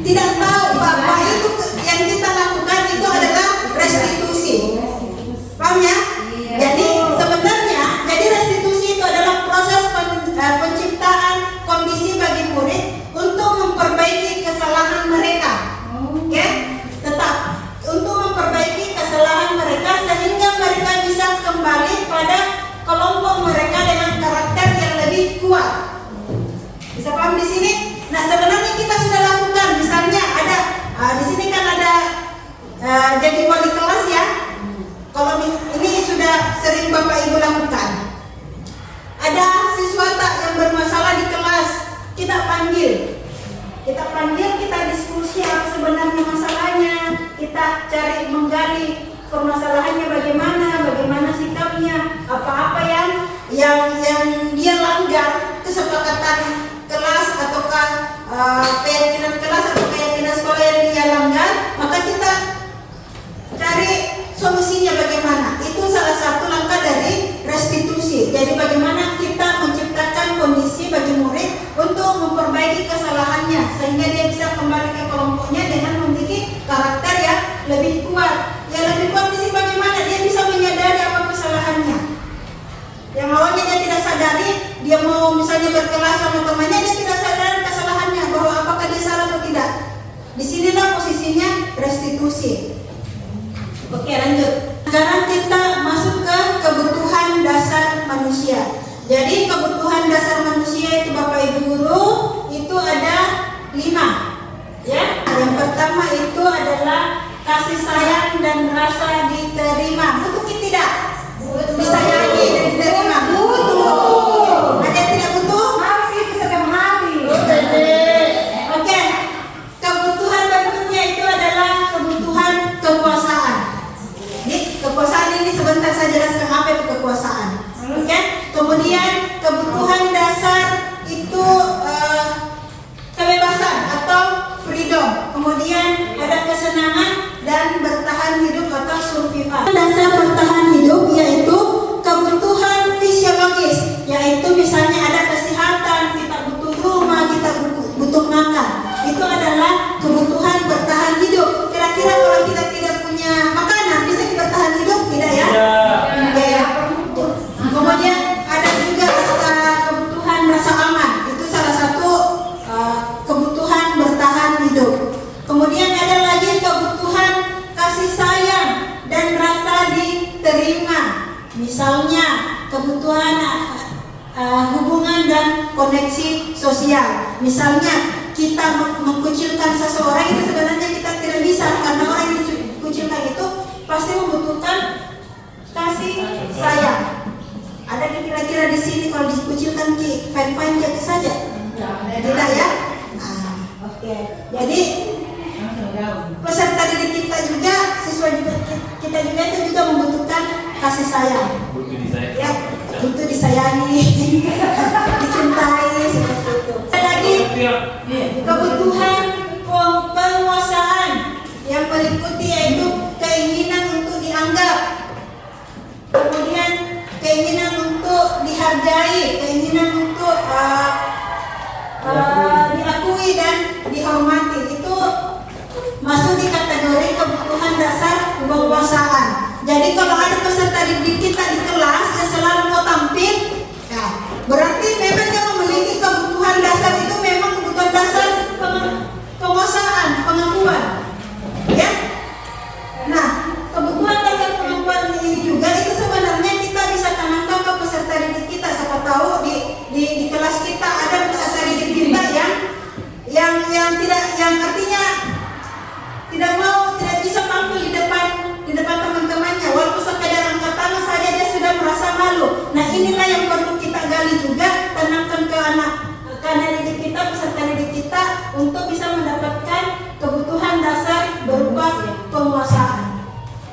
tidak tahu bahwa itu yang kita lakukan itu adalah restitusi. Paham ya? kita panggil, kita diskusi apa sebenarnya masalahnya, kita cari menggali permasalahannya bagaimana sikapnya, apa-apa yang dia langgar kesepakatan kelas ataukah keyakinan kelas atau keyakinan sekolah yang dia langgar, maka kita cari solusinya bagaimana. Itu salah satu langkah dari restitusi. Jadi bagaimana kita menciptakan kondisi bagi murid untuk memperbaiki kesalahannya sehingga dia bisa kembali ke kelompoknya dengan memiliki karakter yang lebih kuat. Yang lebih kuat di sini bagaimana dia bisa menyadari apa kesalahannya. Yang awalnya dia tidak sadari, dia mau misalnya berkelas sama temannya, dia tidak sadari kesalahannya bahwa apakah dia salah atau tidak. Disinilah posisinya restitusi. Oke, lanjut. Sekarang kita masuk ke kebutuhan dasar manusia. Jadi kebutuhan dasar manusia itu Bapak Ibu Guru itu ada 5. Ya, yang pertama itu adalah kasih sayang dan rasa diterima. Butuh tidak? Disayangi dan diterima. Butuh. Ada yang tidak butuh? Masih sedang memahami. Oke. Kebutuhan berikutnya itu adalah kebutuhan kekuasaan. Kekuasaan ini sebentar saya jelaskan apa itu kekuasaan. Oke. Kemudian kebutuhan dasar itu kebebasan atau freedom. Kemudian ada kesenangan dan bertahan hidup atau survival. Dasar bertahan hidup yaitu kebutuhan fisiologis, yaitu misalnya ada kesehatan, kita butuh rumah, kita butuh makan. Itu adalah kebutuhan bertahan hidup. Kira-kira kalau kita tidak punya makanan bisa kita bertahan hidup tidak ya? Tidak ya. Kemudian ada juga kebutuhan rasa aman. Itu salah satu kebutuhan bertahan hidup. Kemudian ada lagi kebutuhan kasih sayang dan rasa diterima. Misalnya kebutuhan hubungan dan koneksi sosial. Misalnya kita mengkucilkan seseorang itu sebenarnya kita tidak bisa, karena orang yang dikucilkan itu pasti membutuhkan kasih sayang. Ada kira-kira di sini kalau dikucilkan fine-fine saja? Tidak ya? Oke. Jadi peserta didik kita juga, siswa juga kita juga itu juga membutuhkan kasih sayang. Ya, butuh disayangi, dicintai seperti itu. Ada lagi kebutuhan penguasaan yang meliputi yaitu keinginan untuk dianggap, kemudian keinginan untuk dihargai, keinginan untuk diakui dan dihormati. Itu masuk di kategori kebutuhan dasar penguasaan. Jadi kalau ada peserta didik kita di kelas yang selalu mau tampil, ya, berarti memang dia memiliki kebutuhan dasar itu memang kebutuhan dasar penguasaan, pengakuan. Ya. Nah, kebutuhan dasar pengakuan ini juga itu sebenarnya kita bisa tanamkan ke peserta didik kita. Siapa tahu di kelas kita ada peserta didik kita yang tidak, yang artinya tidak bisa tampil di depan teman-temannya, walaupun sekedar angkat tangan saja dia sudah merasa malu. Nah, inilah yang perlu kita gali juga, tanamkan ke anak didik kita, peserta didik kita untuk bisa mendapatkan kebutuhan dasar berupa penguasaan.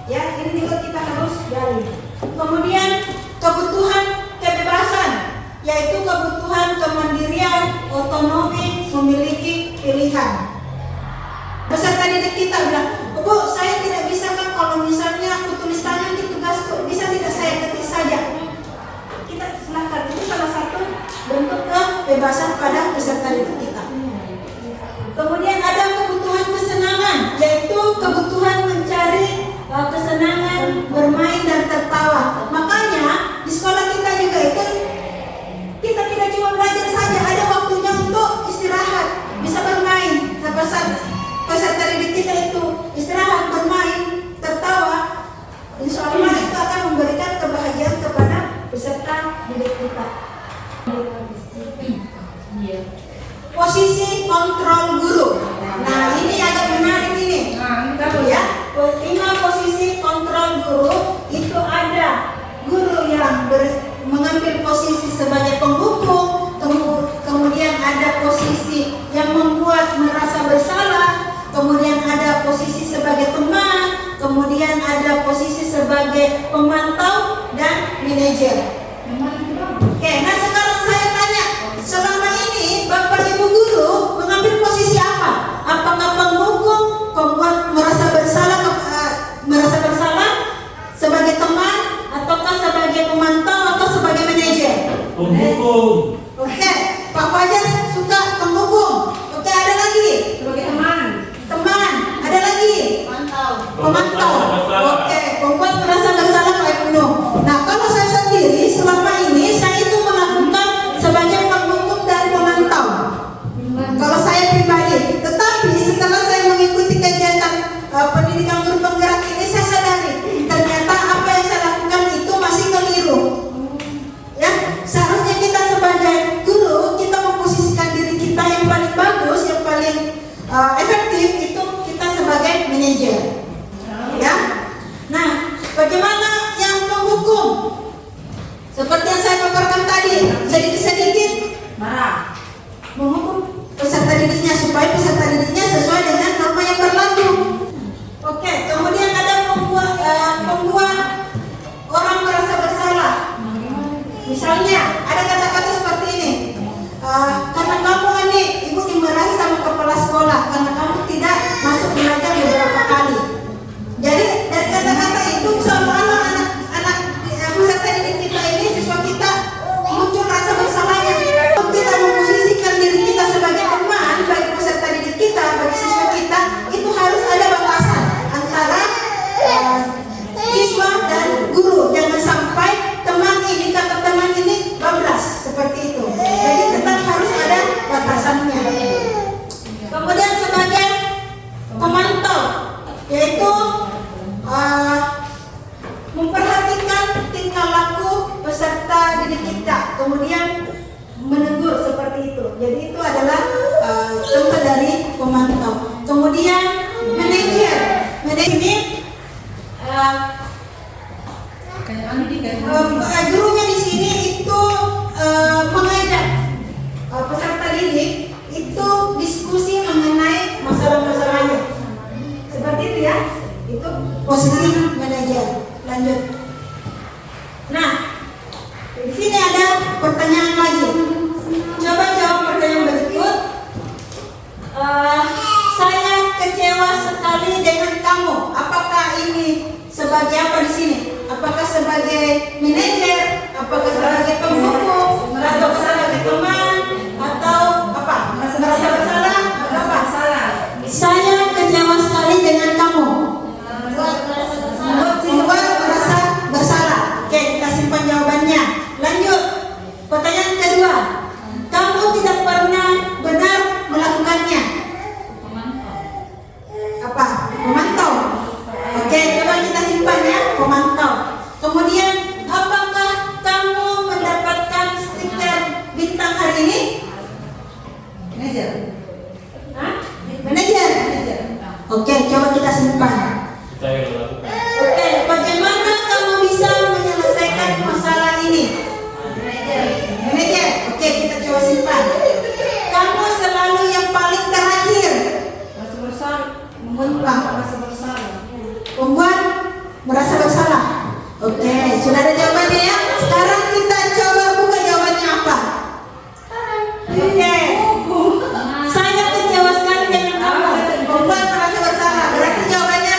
Ya, ini juga kita harus gali. Kemudian kebutuhan kebebasan, yaitu kebutuhan kemandirian, otonomi, memiliki pilihan. Peserta didik kita bilang, Bu, saya tidak bisa kan kalau misalnya aku tulis tangan di tugasku, bisa tidak saya ketik saja? Kita silakan, itu salah satu bentuk kebebasan pada peserta didik kita. Kemudian ada kebutuhan kesenangan, yaitu kebutuhan mencari kesenangan, bermain dan tertawa. Makanya di sekolah kita juga itu kita tidak cuma belajar saja, ada waktunya untuk istirahat, bisa bermain. Peserta didik kita itu istirahat, bermain, tertawa, insya Allah itu akan memberikan kebahagiaan kepada peserta didik kita. Posisi kontrol guru. Nah, ini agak menarik ini. Ya, 5 posisi kontrol guru itu ada guru yang mengambil posisi sebagai penghukum, kemudian ada posisi manajer. Oke, nah sekarang saya tanya, selama ini Bapak Ibu guru mengambil posisi apa? Apakah penghukum, pembuat merasa bersalah sebagai teman, ataukah sebagai pemantau, atau sebagai manajer? Penghukum. Oke, Pak Fajar suka penghukum. Oke, ada lagi? Sebagai teman. Teman, ada lagi? Pemantau. Oke, pembuat merasa bersalah Pak Ibnu. Nah, kalau saya sendiri selama ini saya itu melakukan sebagai penghukum dan pemantau. Kalau saya pribadi, tetapi setelah saya mengikuti kegiatan pendidikan guru penggerak ini, saya sadari ternyata apa yang saya lakukan itu masih keliru. Ya, seharusnya kita sebagai guru kita memposisikan diri kita yang paling bagus, yang paling efektif itu kita sebagai manajer. Ya, nah bagaimana yang penghukum? Seperti yang saya paparkan tadi, sedikit-sedikit menghukum peserta didiknya supaya peserta didiknya sesuai dengan norma yang berlaku. Oke, kemudian ada pembuat orang merasa bersalah. Misalnya ada kata-kata seperti ini, karena kamu ini ibu dimarahi sama kepala sekolah karena kamu tidak masuk belajar beberapa kali. Jadi dari kata-kata itu seolah-olah anak peserta didik kita ini, siswa kita muncul rasa bersalahnya. Kita memposisikan diri kita sebagai teman bagi peserta didik kita, bagi siswa kita, itu harus ada batasan antara siswa dan guru. Jangan sampai teman ini kata teman ini bablas seperti itu. Jadi tetap harus ada batasannya. Kemudian sebagai pemantau, yaitu memperhatikan tingkah laku peserta didik kita, kemudian menegur seperti itu. Jadi itu adalah contoh dari pemantau. Kemudian manajer ini gurunya di sini itu mengajak peserta didik itu diskusi mengenai masalah-masalahnya. Seperti itu ya. Itu posisi manajer. Lanjut. Nah, di sini ada pertanyaan lagi. Coba jawab pertanyaan berikut. Saya kecewa sekali dengan kamu. Apakah ini sebagai apa di sini? Apakah sebagai manajer? Apakah sebagai penghukum? Atau sebagai teman? Atau apa? Merasa bersalah? Apa? Saya kecewa sekali dengan kamu. Membuat merasa bersalah. Oke, kita simpan jawabannya. Lanjut. Pertanyaan kedua. Kamu tidak pernah benar melakukannya. Apa? Pemantau. Oke, coba kita simpan ya, pemantau. Kemudian, apakah kamu mendapatkan stiker bintang hari ini? Manajer. Hah? Manajer. Oke, coba kita simpan. Oke, bagaimana kamu bisa menyelesaikan masalah ini? Manajer. Oke, kita coba simpan. Kamu selalu yang paling terakhir. Membuat merasa bersalah. Oke, sudah ada jawabannya ya. Sekarang kita coba buka jawabannya apa? Oke. Saya kecewa sekali dengan kamu. Membuat merasa bersalah. Berarti jawabannya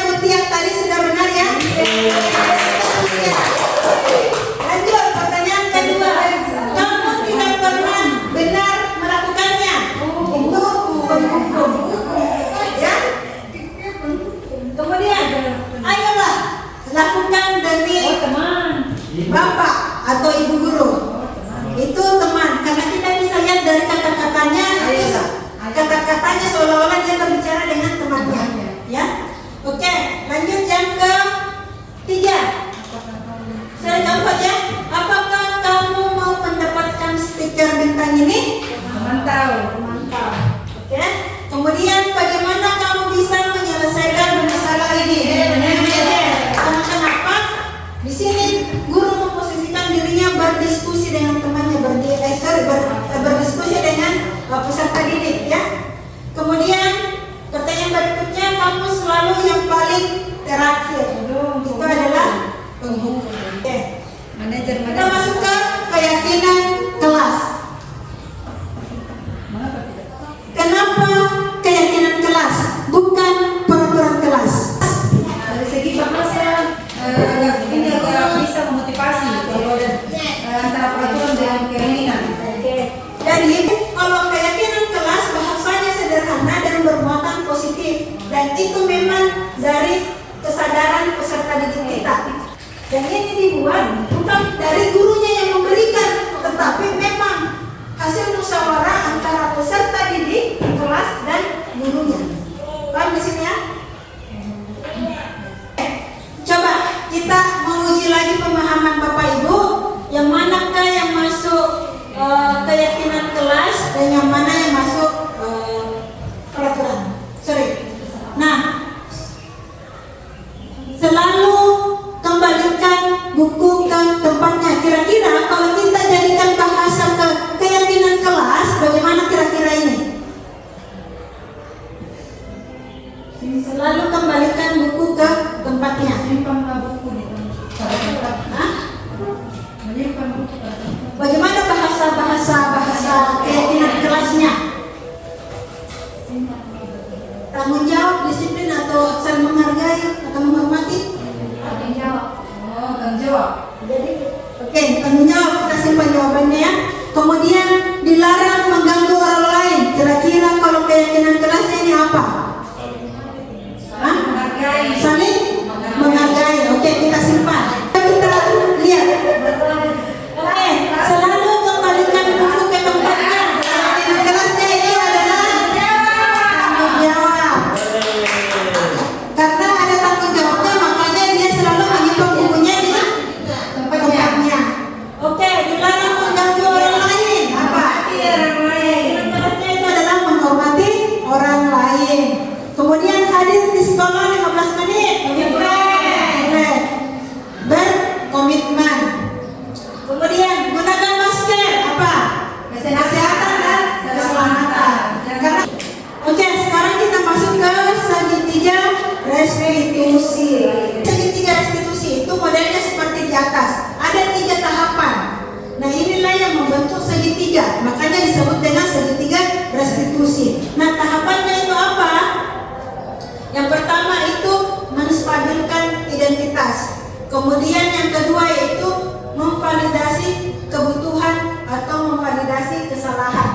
mentoleransi kesalahan,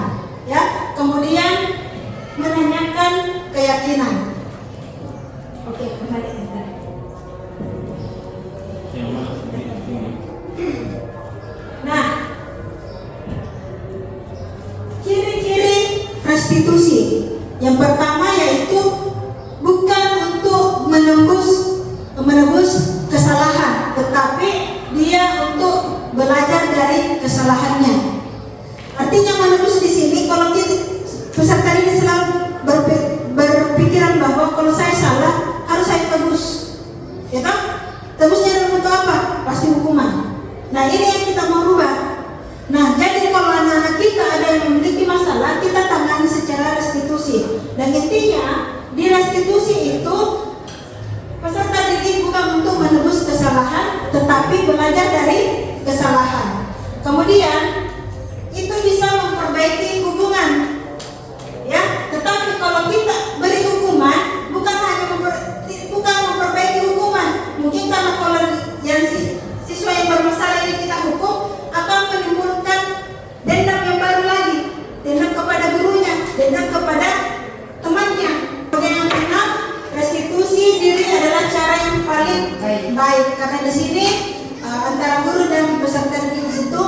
ya. Kemudian menanyakan keyakinan. Oke, kembali. Nah, ciri-ciri restitusi yang pertama yaitu bukan untuk menebus kesalahan, tetapi dia untuk belajar dari kesalahannya. Artinya menebus di sini, kalau peserta ini selalu berpikiran bahwa kalau saya salah harus saya tebus, ya kan? Tebusnya dalam bentuk apa? Pasti hukuman. Nah, ini yang kita mau rubah. Nah, jadi kalau anak-anak kita ada yang memiliki masalah, kita tangani secara restitusi. Dan intinya di restitusi itu peserta didik bukan untuk menebus kesalahan, tetapi belajar dari kesalahan. Kemudian itu bisa memperbaiki hubungan, ya. Tetapi kalau kita beri hukuman, bukan hanya memperbaiki hukuman. Mungkin karena kalau yang siswa yang bermasalah ini kita hukum akan menimbulkan dendam yang baru lagi, dendam kepada gurunya, dendam kepada temannya. Yang keenam, restitusi diri adalah cara yang paling baik karena di sini antara guru dan peserta didik itu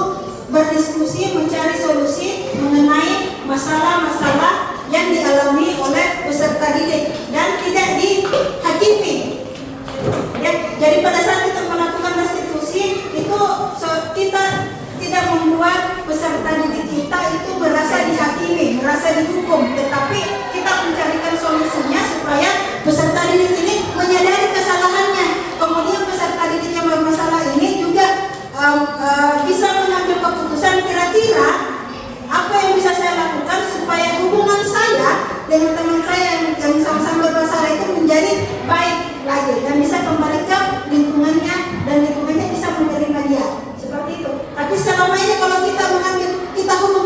berdiskusi mencari solusi mengenai masalah-masalah yang dialami oleh peserta didik dan tidak dihakimi. Ya, jadi pada saat kita melakukan restitusi itu kita tidak membuat peserta didik kita itu merasa dihakimi, merasa dihukum, tetapi kita mencarikan solusinya supaya peserta didik ini menyadari kesalahannya. Kemudian peserta didik yang bermasalah ini juga bisa mengambil keputusan kira-kira apa yang bisa saya lakukan supaya hubungan saya dengan teman saya yang sama-sama bermasalah itu menjadi baik lagi dan bisa kembali ke lingkungannya dan lingkungannya bisa menerima dia seperti itu. Tapi selama ini kalau kita hukum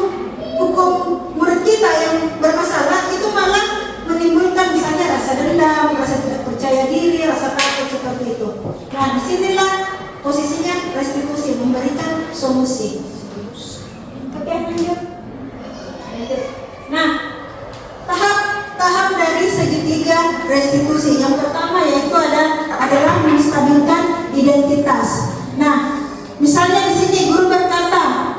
murid kita yang bermasalah itu malah menimbulkan misalnya rasa dendam, rasa tidak percaya diri, rasa takut seperti itu. Nah, disinilah posisinya restitusi, memberikan solusi. Oke, lanjut. Nah, tahap dari segitiga restitusi. Yang pertama yaitu adalah menstabilkan identitas. Nah, misalnya di sini guru berkata,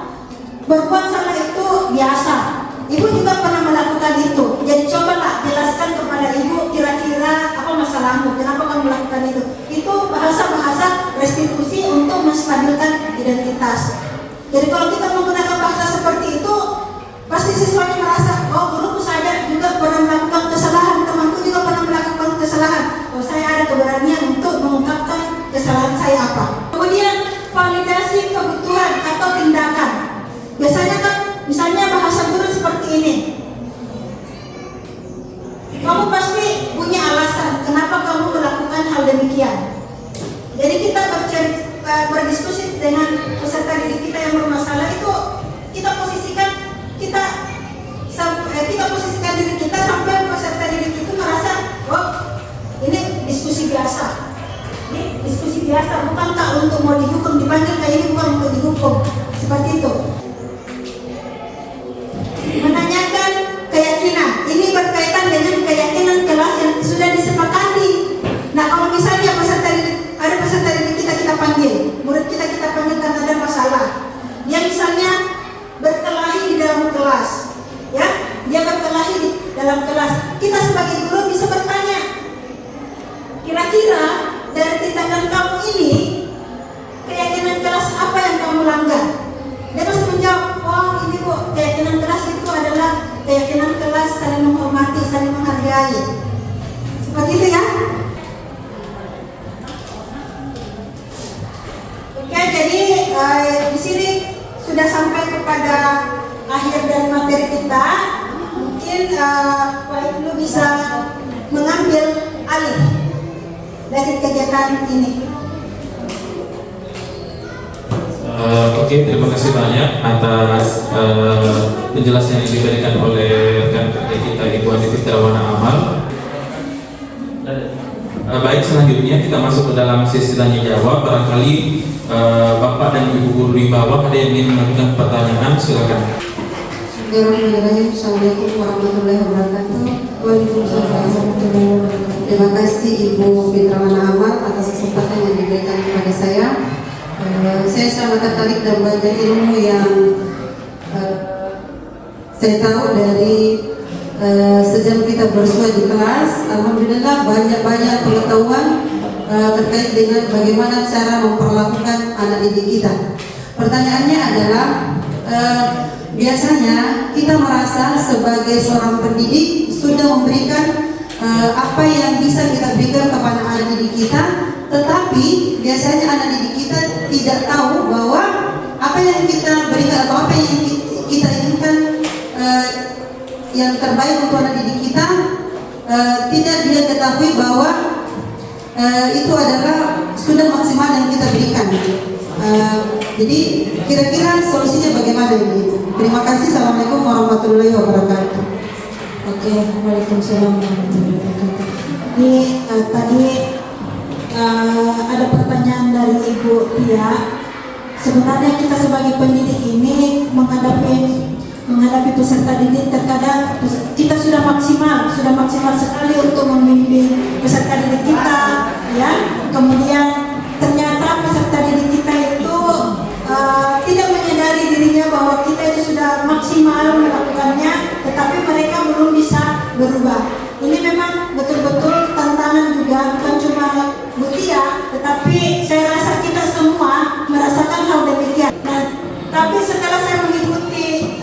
berbuat salah itu biasa. Ibu juga pernah melakukan itu. Jadi cobalah jelaskan kepada ibu kira-kira apa masalahmu, kenapa kamu melakukan itu. Itu bahasa-bahasa restitusi untuk menstabilkan identitas. Jadi kalau kita menggunakan bahasa seperti itu, pasti siswanya merasa, oh guruku sadar juga pernah melakukan kesalahan, temanku juga pernah melakukan kesalahan. Oh, saya ada keberanian untuk mengungkapkan kesalahan saya apa. Kemudian validasi kebutuhan atau tindakan. Biasanya kan misalnya bahasa guru seperti ini. Kamu pasti punya alasan kenapa kamu melakukan hal demikian. Jadi kita berdiskusi dengan peserta didik kita yang bermasalah itu, kita posisikan diri kita sampai peserta didik itu merasa, oh ini diskusi biasa. Ini diskusi biasa, bukankah untuk mau dihukum, dipanggil kayak ini bukan untuk dihukum. Seperti itu. Menanyakan keyakinan. Ini berkaitan dengan keyakinan kelas yang sudah disepakati. Nah, kalau misalnya ada peserta didik kita panggil, murid kita panggil karena ada masalah. Dia misalnya berkelahi di dalam kelas, ya, dia berkelahi di dalam kelas. Kita sebagai guru bisa bertanya, kira-kira dari tindakan kamu ini, keyakinan kelas apa yang kamu langgar? Dia pasti menjawab, oh ini bu, keyakinan kelas itu adalah keyakinan kelas saling menghormati, saling menghargai. Seperti itu ya. Oke, jadi di sini sudah sampai kepada akhir dari materi kita. Mungkin Pak Ibnu bisa mengambil alih dari kegiatan ini. Oke, terima kasih banyak atas penjelasan yang diberikan oleh rekan kerja kita Ibu Andi Fitrawana Amal. Baik, selanjutnya kita masuk ke dalam sesi tanya jawab. Barangkali Bapak dan Ibu guru di bawah ada yang ingin mengajukan pertanyaan, silakan. Bismillahirrahmanirrahim. Assalamualaikum warahmatullahi wabarakatuh. Waalaikumsalam warahmatullahi wabarakatuh. Terima kasih Ibu Fitrawan Amal atas kesempatan yang diberikan kepada saya. Saya sangat tertarik dan belajar ilmu yang saya tahu dari sejam kita bersua di kelas. Alhamdulillah banyak pengetahuan terkait dengan bagaimana cara memperlakukan anak didik kita. Pertanyaannya adalah biasanya kita merasa sebagai seorang pendidik sudah memberikan apa yang bisa kita berikan kepada anak didik kita, tetapi biasanya anak didik kita tidak tahu bahwa apa yang kita berikan atau apa yang kita inginkan yang terbaik untuk anak didik kita tidak dia ketahui bahwa itu adalah sudah maksimal yang kita berikan. Jadi kira-kira solusinya bagaimana ini? Terima kasih. Assalamualaikum warahmatullahi wabarakatuh. Oke, waalaikumsalam warahmatullahi wabarakatuh. Ini tadi ada pertanyaan dari Ibu Pia. Sebenarnya kita sebagai pendidik ini menghadapi peserta didik, terkadang kita sudah maksimal sekali untuk membimbing peserta didik kita, ya. Kemudian ternyata peserta didik kita itu tidak menyadari dirinya bahwa kita itu sudah maksimal melakukannya, tetapi mereka belum bisa berubah. Ini memang betul-betul tantangan juga, bukan cuma Bu Tia, tetapi saya rasa kita semua merasakan hal demikian. Nah, tapi setelah saya mengikuti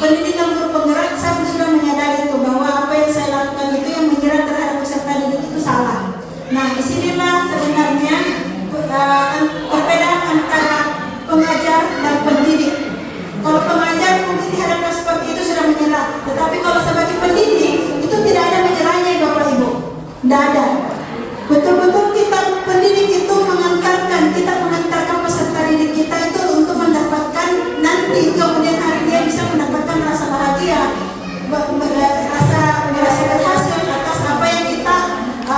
pendidikan guru penggerak, saya sudah menyadari itu bahwa apa yang saya lakukan itu yang menjerat terhadap peserta didik itu salah. Nah, disinilah sebenarnya perbedaan antara pengajar dan pendidik. Kalau pengajar mungkin dihadapkan seperti itu sudah menyerah, tetapi kalau sebagai pendidik itu tidak ada menyerahnya, Bapak Ibu, tidak ada. Betul-betul kita pendidik itu kita mengantarkan peserta didik kita itu untuk mendapatkan nanti kemudian hari dia bisa mendapatkan rasa bahagia, merasa berhasil atas apa yang kita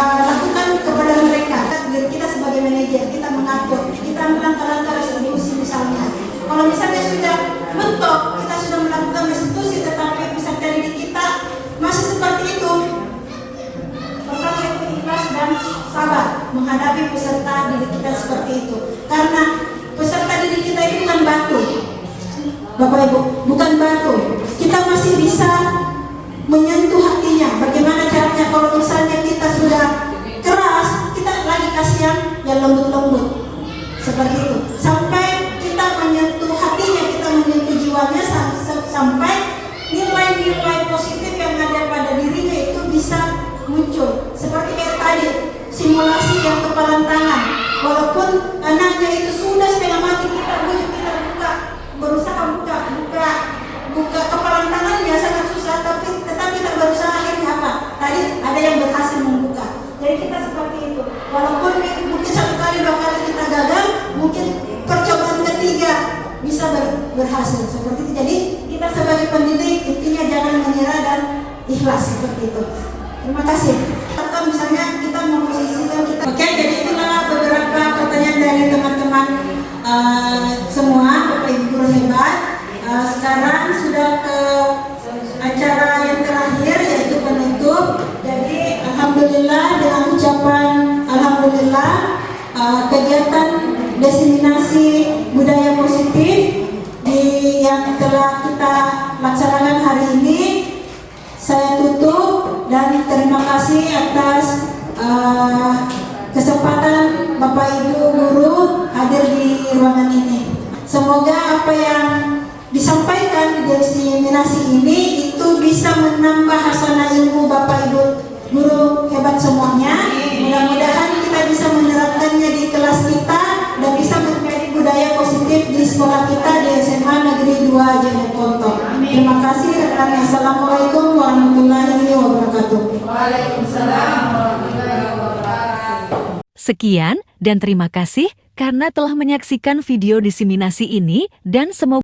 lakukan kepada mereka. Kita sebagai manajer, kita mengatur, kita melangkah-langkah restitusi misalnya. Kalau misalnya sudah mentok, kita sudah melakukan restitusi, tetapi peserta didik kita masih seperti itu, pertama itu ikhlas dan sabar menghadapi peserta didik kita seperti itu. Karena peserta didik kita ini bukan batu, Bapak Ibu, bukan batu. Kita masih bisa menyentuh hatinya. Bagaimana caranya? Kalau misalnya kita sudah keras, kita lagi kasih yang lembut-lembut seperti itu, sampai kita menyentuh hatinya, kita menyentuh jiwanya, sampai nilai-nilai positif yang ada pada dirinya itu bisa muncul. Seperti kayak tadi simulasi yang kepalan tangan, walaupun anaknya itu sudah setengah mati, kita bujuk, kita berusaha buka kepalan tangannya sangat susah, tapi tetap kita berusaha. Akhirnya apa? Tadi ada yang berhasil membuka. Jadi kita seperti itu, walaupun mungkin satu kali, dua kali kita gagal, mungkin percobaan ketiga bisa berhasil seperti itu. Jadi kita sebagai pendidik intinya jangan menyerah dan ikhlas seperti itu. Terima kasih. Atau misalnya kita memposisikan kita. Oke, jadi itulah beberapa pertanyaan dari teman-teman semua, Bapak Ibu guru hebat. Sekarang sudah ke acara yang terakhir, yaitu penutup. Jadi alhamdulillah, dengan ucapan alhamdulillah, kegiatan diseminasi budaya positif yang telah kita laksanakan hari ini saya tutup, dan terima kasih atas kesempatan Bapak Ibu guru hadir di ruangan ini. Semoga apa yang disampaikan di diseminasi ini itu bisa menambah hasanah ilmu Bapak Ibu guru hebat semuanya. Mudah-mudahan kita bisa menerapkannya di kelas kita dan bisa menjadi budaya positif di sekolah kita di SMA Negeri 2 Jeneponto. Terima kasih rekan. Assalamualaikum warahmatullahi wabarakatuh. Waalaikumsalam warahmatullahi wabarakatuh. Sekian dan terima kasih karena telah menyaksikan video diseminasi ini, dan semoga